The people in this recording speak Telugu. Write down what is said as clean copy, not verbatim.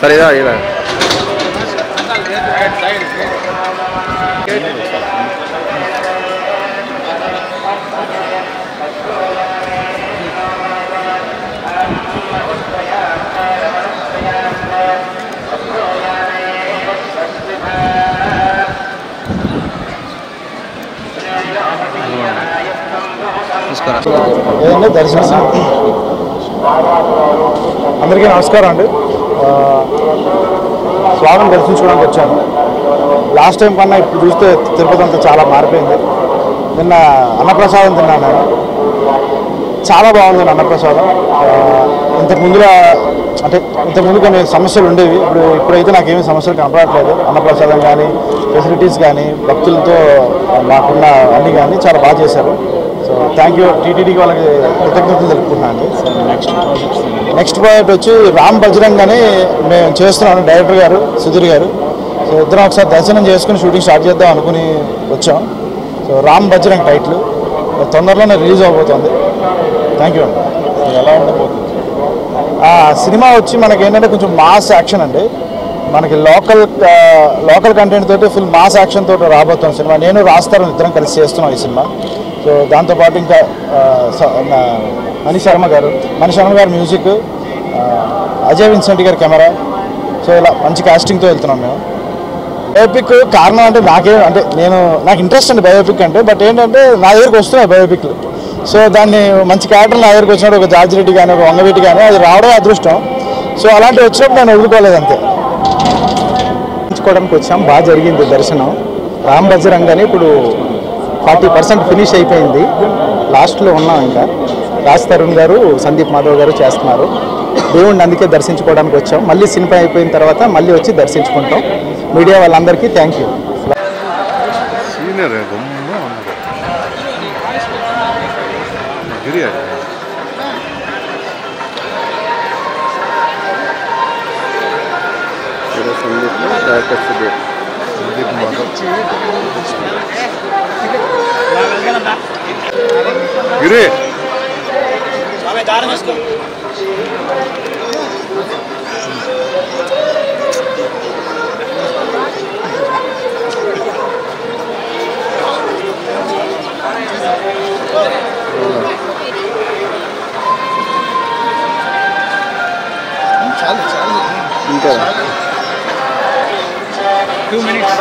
సరే ఇదా ఇలా ఏదండి దర్శనం అందరికీ నమస్కారం అండి. స్వామిని దర్శించుకోవడానికి వచ్చాను. లాస్ట్ టైం కన్నా ఇప్పుడు చూస్తే తిరుపతి అంతా చాలా మారిపోయింది. నిన్న అన్నప్రసాదం తిన్నాను నేను. చాలా బాగుంది అన్నప్రసాదం. ఇంతకుముందు కొన్ని సమస్యలు ఉండేవి. ఇప్పుడైతే నాకేమీ సమస్యలు కనపడట్లేదు. అన్నప్రసాదం కానీ ఫెసిలిటీస్ కానీ భక్తులతో మాకున్న అన్నీ కానీ చాలా బాగా చేశారు. సో థ్యాంక్ యూ టీటీడీకి వాళ్ళకి కృతజ్ఞతలు తెలుపుకున్నాను. నెక్స్ట్ ప్రాజెక్ట్ వచ్చి రామ్ బజరంగ్ అని మేము చేస్తున్నాను, డైరెక్టర్ గారు సుధీర్ గారు. సో ఇద్దరం ఒకసారి దర్శనం చేసుకుని షూటింగ్ స్టార్ట్ చేద్దాం అనుకుని వచ్చాం. సో రామ్ బజరంగ్ టైటిల్ తొందరలోనే రిలీజ్ అవబోతుంది. థ్యాంక్ యూ అండి. ఎలా ఉండబోతుంది సినిమా వచ్చి మనకి ఏంటంటే కొంచెం మాస్ యాక్షన్ అండి. మనకి లోకల్ కంటెంట్ తోటి ఫుల్ మాస్ యాక్షన్ తోటి రాబోతుంది సినిమా. నేను రాస్తాను ఇద్దరం కలిసి చేస్తున్నాం ఈ సినిమా. సో దాంతోపాటు ఇంకా మణి శర్మ గారు మ్యూజిక్, అజయ్ విన్సెంట్ గారి కెమెరా. సో ఇలా మంచి కాస్టింగ్తో వెళ్తున్నాం మేము. బయోపిక్ కారణం అంటే నాకు ఇంట్రెస్ట్ అండి బయోపిక్ అంటే. బట్ ఏంటంటే నా దగ్గరికి వస్తున్నాయి బయోపిక్లు. సో దాన్ని మంచి క్యారెక్టర్ నా దగ్గరికి వచ్చినప్పుడు ఒక జార్జ్ రెడ్డి కానీ ఒక వంగవీటి కానీ అది రావడమే అదృష్టం. సో అలాంటివి వచ్చినప్పుడు నేను వదులుకోలేదు అంతే. చూసుకోవడానికి వచ్చాం. బాగా జరిగింది దర్శనం. రామ్ బజరంగ్ అని ఇప్పుడు 40% ఫినిష్ అయిపోయింది. లాస్ట్లో ఉన్నాం. ఇంకా రాజ్ తరుణ్ గారు, సందీప్ మాధవ్ గారు చేస్తున్నారు. దేవుణ్ణి అందుకే దర్శించుకోవడానికి వచ్చాం. మళ్ళీ సినిమా అయిపోయిన తర్వాత మళ్ళీ వచ్చి దర్శించుకుంటాం. మీడియా వాళ్ళందరికీ థ్యాంక్ యూ. గిరి ఇంకా 2 minutes